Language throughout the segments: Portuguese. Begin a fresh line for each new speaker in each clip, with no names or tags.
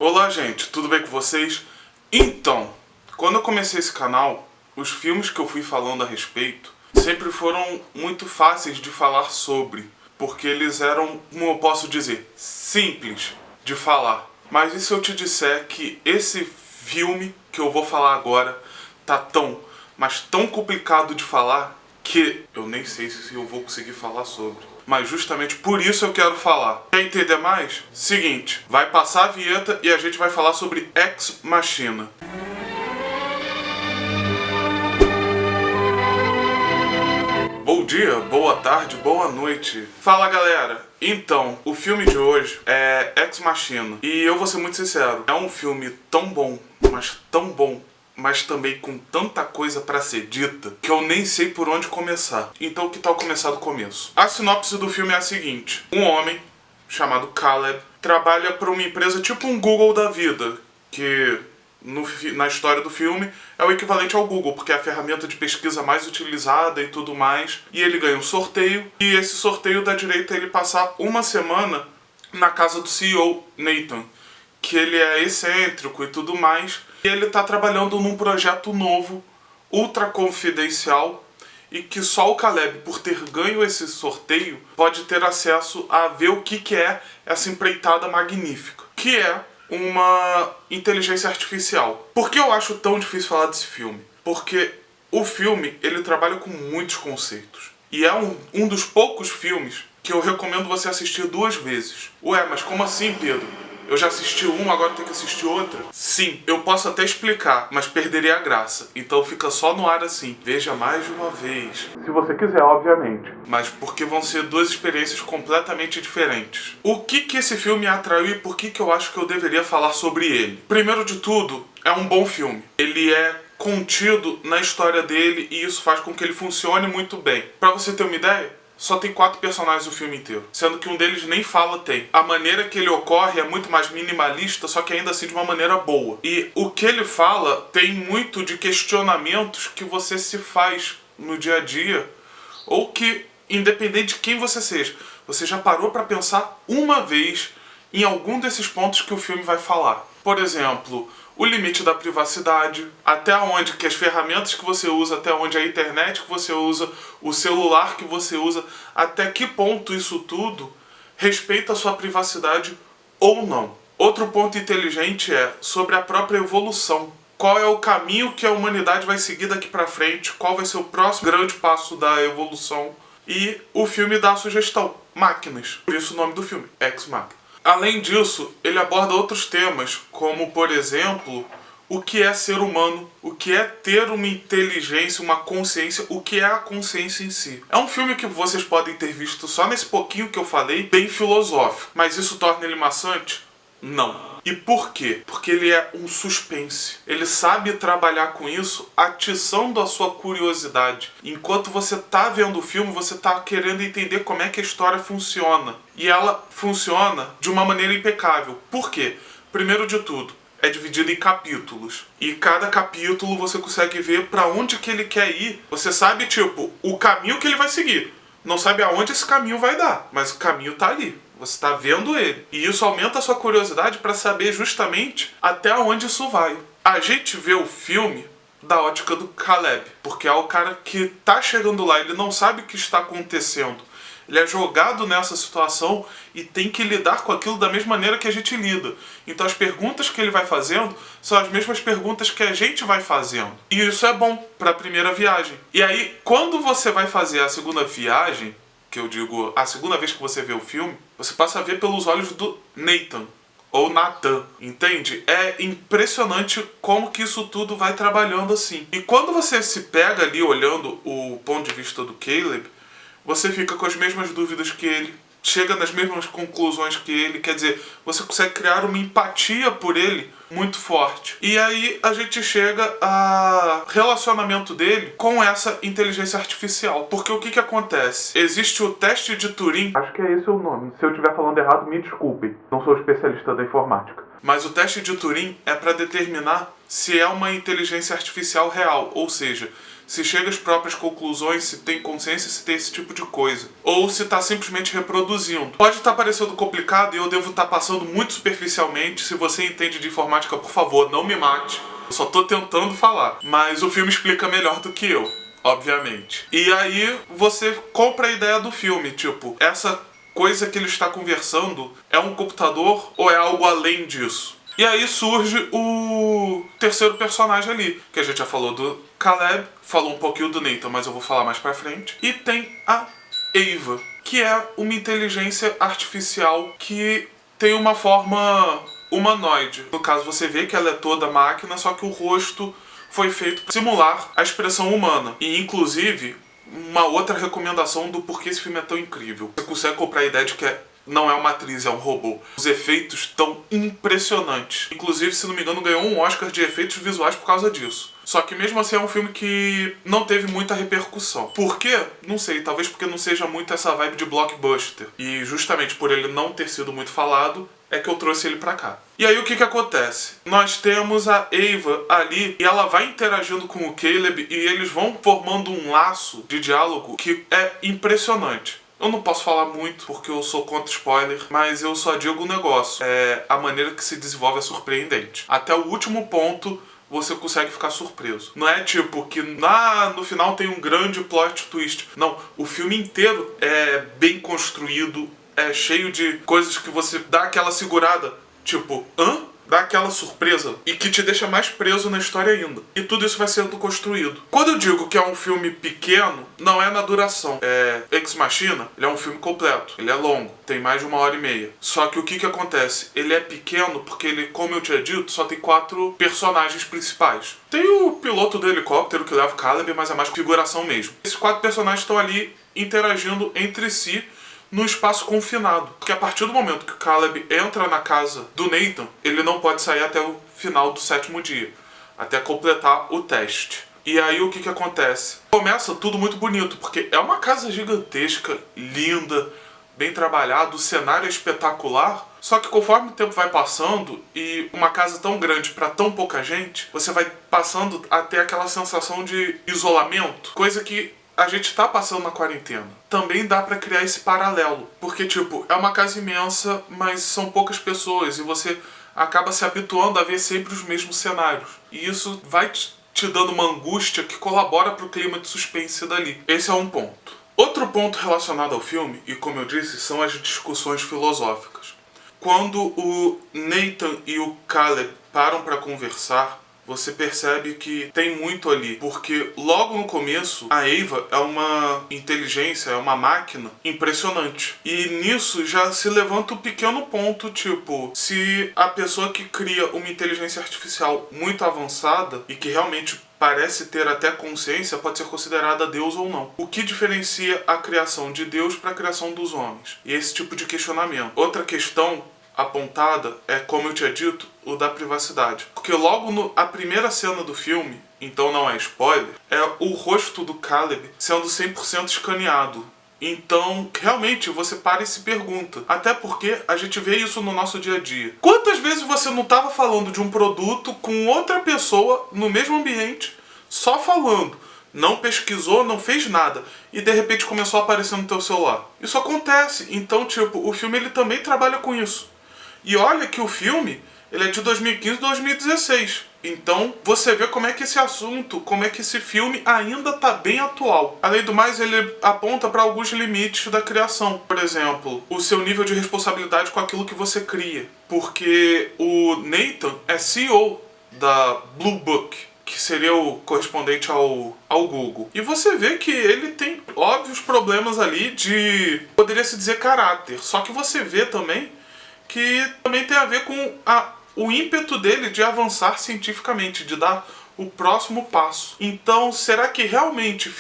Olá gente, tudo bem com vocês? Então, quando eu comecei esse canal, os filmes que eu fui falando a respeito sempre foram muito fáceis de falar sobre, porque eles eram, como eu posso dizer, simples de falar. Mas e se eu te disser que esse filme que eu vou falar agora tá mas tão complicado de falar que eu nem sei se eu vou conseguir falar sobre. Mas justamente por isso eu quero falar. Quer entender mais? Seguinte, vai passar a vinheta e a gente vai falar sobre Ex Machina. Bom dia, boa tarde, boa noite. Fala galera! Então, o filme de hoje é Ex Machina. E eu vou ser muito sincero, é um filme tão bom, mas também com tanta coisa pra ser dita, que eu nem sei por onde começar. Então que tal começar do começo? A sinopse do filme é a seguinte: um homem chamado Caleb trabalha para uma empresa tipo um Google da vida, que na história do filme é o equivalente ao Google, porque é a ferramenta de pesquisa mais utilizada e tudo mais. E ele ganha um sorteio, e esse sorteio dá direito a ele passar uma semana na casa do CEO, Nathan, que ele é excêntrico e tudo mais. E ele está trabalhando num projeto novo, ultra confidencial, e que só o Caleb, por ter ganho esse sorteio, pode ter acesso a ver o que é essa empreitada magnífica, que é uma inteligência artificial. Por que eu acho tão difícil falar desse filme? Porque o filme, ele trabalha com muitos conceitos. E é um dos poucos filmes que eu recomendo você assistir 2 vezes. Ué, mas como assim, Pedro? Eu já assisti um, agora tenho que assistir outra? Sim, eu posso até explicar, mas perderia a graça. Então fica só no ar assim. Veja mais de uma vez. Se você quiser, obviamente. Mas porque vão ser 2 experiências completamente diferentes. O que esse filme atraiu e por que eu acho que eu deveria falar sobre ele? Primeiro de tudo, é um bom filme. Ele é contido na história dele e isso faz com que ele funcione muito bem. Pra você ter uma ideia, só tem 4 personagens o filme inteiro, sendo que um deles nem fala tem. A maneira que ele ocorre é muito mais minimalista, só que ainda assim de uma maneira boa. E o que ele fala tem muito de questionamentos que você se faz no dia a dia, ou que, independente de quem você seja, você já parou para pensar uma vez em algum desses pontos que o filme vai falar. Por exemplo, o limite da privacidade, até onde que as ferramentas que você usa, até onde a internet que você usa, o celular que você usa, até que ponto isso tudo respeita a sua privacidade ou não. Outro ponto inteligente é sobre a própria evolução. Qual é o caminho que a humanidade vai seguir daqui pra frente, qual vai ser o próximo grande passo da evolução. E o filme dá a sugestão: máquinas. Por isso o nome do filme, Ex Machina. Além disso, ele aborda outros temas, como, por exemplo, o que é ser humano, o que é ter uma inteligência, uma consciência, o que é a consciência em si. É um filme que vocês podem ter visto só nesse pouquinho que eu falei, bem filosófico. Mas isso torna ele maçante? Não. E por quê? Porque ele é um suspense. Ele sabe trabalhar com isso, atiçando a sua curiosidade. Enquanto você tá vendo o filme, você tá querendo entender como é que a história funciona. E ela funciona de uma maneira impecável. Por quê? Primeiro de tudo, é dividido em capítulos. E cada capítulo você consegue ver pra onde que ele quer ir. Você sabe, tipo, o caminho que ele vai seguir. Não sabe aonde esse caminho vai dar, mas o caminho tá ali. Você está vendo ele. E isso aumenta a sua curiosidade para saber justamente até onde isso vai. A gente vê o filme da ótica do Caleb, porque é o cara que tá chegando lá, ele não sabe o que está acontecendo. Ele é jogado nessa situação e tem que lidar com aquilo da mesma maneira que a gente lida. Então as perguntas que ele vai fazendo são as mesmas perguntas que a gente vai fazendo. E isso é bom para a primeira viagem. E aí, quando você vai fazer a segunda viagem, que eu digo, a segunda vez que você vê o filme, você passa a ver pelos olhos do Nathan, ou Nathan, entende? É impressionante como que isso tudo vai trabalhando assim. E quando você se pega ali olhando o ponto de vista do Caleb, você fica com as mesmas dúvidas que ele, chega nas mesmas conclusões que ele, quer dizer, você consegue criar uma empatia por ele muito forte. E aí a gente chega a relacionamento dele com essa inteligência artificial. Porque o que acontece? Existe o teste de Turing. Acho que é esse o nome. Se eu estiver falando errado, me desculpem. Não sou especialista da informática. Mas o teste de Turing é para determinar se é uma inteligência artificial real. Ou seja, se chega às próprias conclusões, se tem consciência, se tem esse tipo de coisa. Ou se tá simplesmente reproduzindo. Pode estar parecendo complicado e eu devo estar passando muito superficialmente. Se você entende de informática, por favor, não me mate. Eu só tô tentando falar. Mas o filme explica melhor do que eu, obviamente. E aí você compra a ideia do filme, tipo, essa coisa que ele está conversando é um computador ou é algo além disso? E aí surge o terceiro personagem ali, que a gente já falou do Caleb, falou um pouquinho do Nathan, mas eu vou falar mais pra frente. E tem a Ava, que é uma inteligência artificial que tem uma forma humanoide. No caso, você vê que ela é toda máquina, só que o rosto foi feito para simular a expressão humana. E, inclusive, uma outra recomendação do porquê esse filme é tão incrível. Você consegue comprar a ideia de que não é uma atriz, é um robô. Os efeitos estão impressionantes. Inclusive, se não me engano, ganhou um Oscar de efeitos visuais por causa disso. Só que mesmo assim é um filme que não teve muita repercussão. Por quê? Não sei, talvez porque não seja muito essa vibe de blockbuster. E justamente por ele não ter sido muito falado, é que eu trouxe ele pra cá. E aí o que acontece? Nós temos a Ava ali e ela vai interagindo com o Caleb e eles vão formando um laço de diálogo que é impressionante. Eu não posso falar muito porque eu sou contra spoiler, mas eu só digo um negócio. A maneira que se desenvolve é surpreendente. Até o último ponto você consegue ficar surpreso. Não é tipo que no final tem um grande plot twist. Não, o filme inteiro é bem construído, é cheio de coisas que você dá aquela segurada, tipo, hã? Dá aquela surpresa e que te deixa mais preso na história ainda. E tudo isso vai sendo construído. Quando eu digo que é um filme pequeno, não é na duração. Ex Machina, ele é um filme completo. Ele é longo, tem mais de 1h30. Só que o que acontece? Ele é pequeno porque ele, como eu tinha dito, só tem 4 personagens principais. Tem o piloto do helicóptero que leva o Caleb, mas é mais figuração mesmo. Esses 4 personagens estão ali interagindo entre si no espaço confinado. Porque a partir do momento que o Caleb entra na casa do Nathan, ele não pode sair até o final do 7º dia, até completar o teste. E aí o que acontece? Começa tudo muito bonito, porque é uma casa gigantesca, linda, bem trabalhada, o cenário é espetacular. Só que conforme o tempo vai passando e uma casa tão grande para tão pouca gente, você vai passando a ter aquela sensação de isolamento, coisa que a gente tá passando na quarentena. Também dá pra criar esse paralelo. Porque, tipo, é uma casa imensa, mas são poucas pessoas. E você acaba se habituando a ver sempre os mesmos cenários. E isso vai te dando uma angústia que colabora pro clima de suspense dali. Esse é um ponto. Outro ponto relacionado ao filme, e como eu disse, são as discussões filosóficas. Quando o Nathan e o Caleb param pra conversar, você percebe que tem muito ali, porque logo no começo a Ava é uma inteligência, é uma máquina impressionante. E nisso já se levanta um pequeno ponto, tipo, se a pessoa que cria uma inteligência artificial muito avançada e que realmente parece ter até consciência, pode ser considerada Deus ou não. O que diferencia a criação de Deus para a criação dos homens? E esse tipo de questionamento. Outra questão apontada é, como eu tinha dito, o da privacidade. Porque logo a primeira cena do filme, então não é spoiler, é o rosto do Caleb sendo 100% escaneado. Então, realmente, você para e se pergunta. Até porque a gente vê isso no nosso dia a dia. Quantas vezes você não estava falando de um produto com outra pessoa no mesmo ambiente, só falando? Não pesquisou, não fez nada. E de repente começou a aparecer no teu celular. Isso acontece. Então, tipo, o filme ele também trabalha com isso. E olha que o filme, ele é de 2015 e 2016. Então, você vê como é que esse assunto, como é que esse filme ainda está bem atual. Além do mais, ele aponta para alguns limites da criação. Por exemplo, o seu nível de responsabilidade com aquilo que você cria. Porque o Nathan é CEO da Blue Book, que seria o correspondente ao Google. E você vê que ele tem óbvios problemas ali de, poderia se dizer, caráter. Só que você vê também que também tem a ver com o ímpeto dele de avançar cientificamente, de dar o próximo passo. Então, será que realmente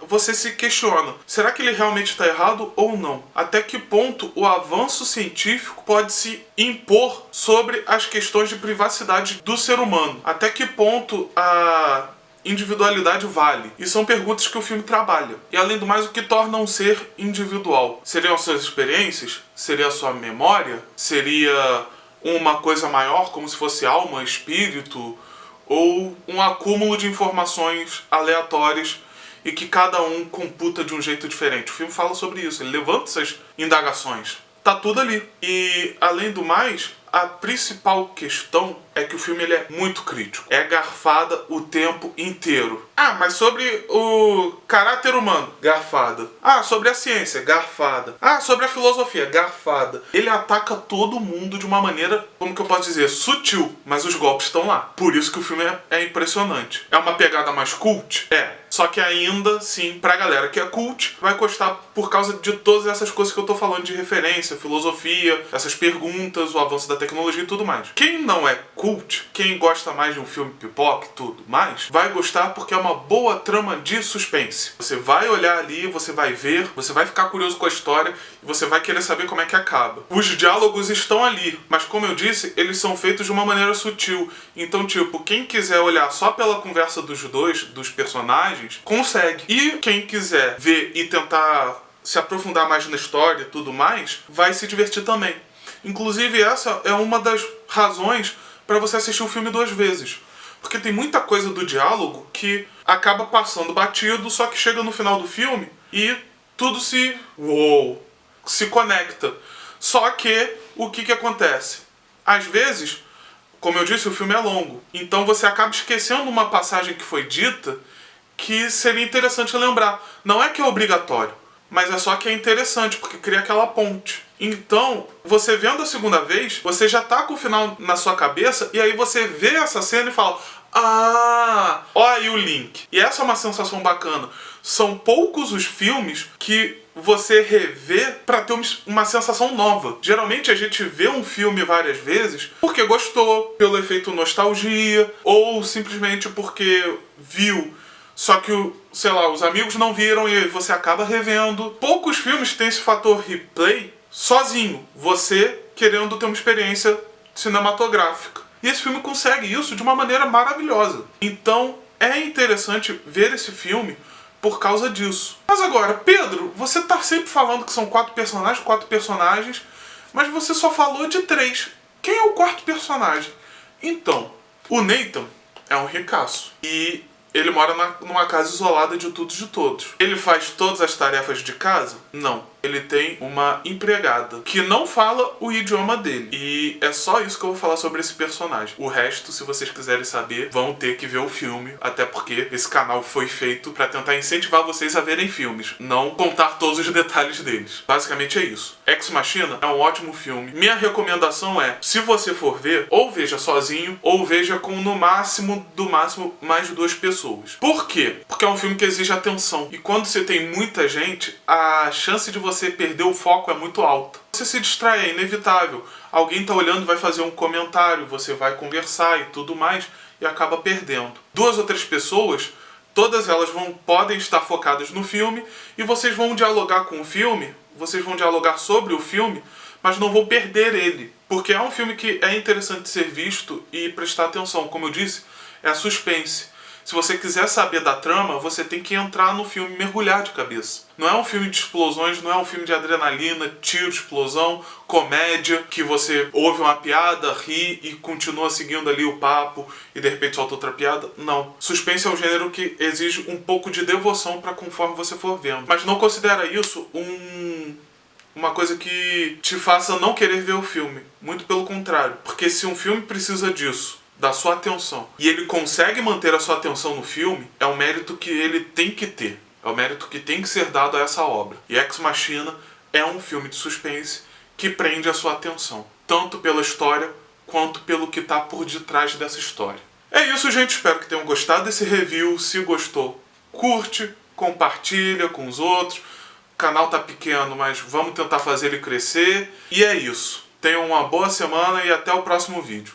você se questiona, será que ele realmente está errado ou não? Até que ponto o avanço científico pode se impor sobre as questões de privacidade do ser humano? Até que ponto a individualidade vale? E são perguntas que o filme trabalha. E além do mais, o que torna um ser individual? Seriam as suas experiências? Seria a sua memória? Seria uma coisa maior, como se fosse alma, espírito? ou um acúmulo de informações aleatórias e que cada um computa de um jeito diferente. O filme fala sobre isso, ele levanta essas indagações. Tá tudo ali. E, além do mais, a principal questão é que o filme ele é muito crítico. É garfada o tempo inteiro. Ah, mas sobre o caráter humano, garfada. Ah, sobre a ciência, garfada. Ah, sobre a filosofia, garfada. Ele ataca todo mundo de uma maneira, como que eu posso dizer, sutil. Mas os golpes estão lá. Por isso que o filme é impressionante. É uma pegada mais cult? É. Só que ainda, sim, pra galera que é cult, vai gostar por causa de todas essas coisas que eu tô falando de referência, filosofia, essas perguntas, o avanço da tecnologia e tudo mais. Quem não é cult, quem gosta mais de um filme pipoca e tudo mais, vai gostar porque é uma boa trama de suspense. Você vai olhar ali, você vai ver, você vai ficar curioso com a história e você vai querer saber como é que acaba. Os diálogos estão ali, mas como eu disse, eles são feitos de uma maneira sutil. Então, tipo, quem quiser olhar só pela conversa dos dois, dos personagens, consegue. E quem quiser ver e tentar se aprofundar mais na história e tudo mais, vai se divertir também. Inclusive, essa é uma das razões para você assistir o filme 2 vezes. Porque tem muita coisa do diálogo que acaba passando batido, só que chega no final do filme e tudo se conecta. Só que, o que acontece? Às vezes, como eu disse, o filme é longo. Então você acaba esquecendo uma passagem que foi dita que seria interessante lembrar. Não é que é obrigatório, mas é só que é interessante, porque cria aquela ponte. Então, você vendo a segunda vez, você já tá com o final na sua cabeça, e aí você vê essa cena e fala: ah, ó aí o link. E essa é uma sensação bacana. São poucos os filmes que você revê pra ter uma sensação nova. Geralmente a gente vê um filme várias vezes porque gostou, pelo efeito nostalgia, ou simplesmente porque viu. Só que, sei lá, os amigos não viram e você acaba revendo. Poucos filmes têm esse fator replay sozinho, você querendo ter uma experiência cinematográfica. E esse filme consegue isso de uma maneira maravilhosa. Então, é interessante ver esse filme por causa disso. Mas agora, Pedro, você tá sempre falando que são 4 personagens, mas você só falou de 3. Quem é o 4º personagem? Então, o Nathan é um ricaço. E ele mora numa casa isolada de tudo e de todos. Ele faz todas as tarefas de casa? Não. Ele tem uma empregada que não fala o idioma dele. E é só isso que eu vou falar sobre esse personagem. O resto, se vocês quiserem saber, vão ter que ver o filme. Até porque esse canal foi feito pra tentar incentivar vocês a verem filmes, não contar todos os detalhes deles. Basicamente é isso. Ex Machina é um ótimo filme. Minha recomendação é, se você for ver, ou veja sozinho, ou veja com no máximo, do máximo, mais de 2 pessoas. Por quê? Porque é um filme que exige atenção. E quando você tem muita gente, a chance de você perder o foco é muito alta. Você se distrai, é inevitável. Alguém tá olhando, vai fazer um comentário, você vai conversar e tudo mais, e acaba perdendo. 2 ou 3 pessoas, todas elas podem estar focadas no filme, e vocês vão dialogar com o filme, vocês vão dialogar sobre o filme, mas não vão perder ele. Porque é um filme que é interessante ser visto e prestar atenção. Como eu disse, é suspense. Se você quiser saber da trama, você tem que entrar no filme, mergulhar de cabeça. Não é um filme de explosões, não é um filme de adrenalina, tiro, explosão, comédia, que você ouve uma piada, ri e continua seguindo ali o papo e de repente solta outra piada. Não. Suspense é um gênero que exige um pouco de devoção para conforme você for vendo. Mas não considera isso uma coisa que te faça não querer ver o filme. Muito pelo contrário. Porque se um filme precisa disso, da sua atenção, e ele consegue manter a sua atenção no filme, é um mérito que ele tem que ter. É um mérito que tem que ser dado a essa obra. E Ex Machina é um filme de suspense que prende a sua atenção, tanto pela história quanto pelo que está por detrás dessa história. É isso, gente. Espero que tenham gostado desse review. Se gostou, curte, compartilha com os outros. O canal tá pequeno, mas vamos tentar fazer ele crescer. E é isso. Tenham uma boa semana e até o próximo vídeo.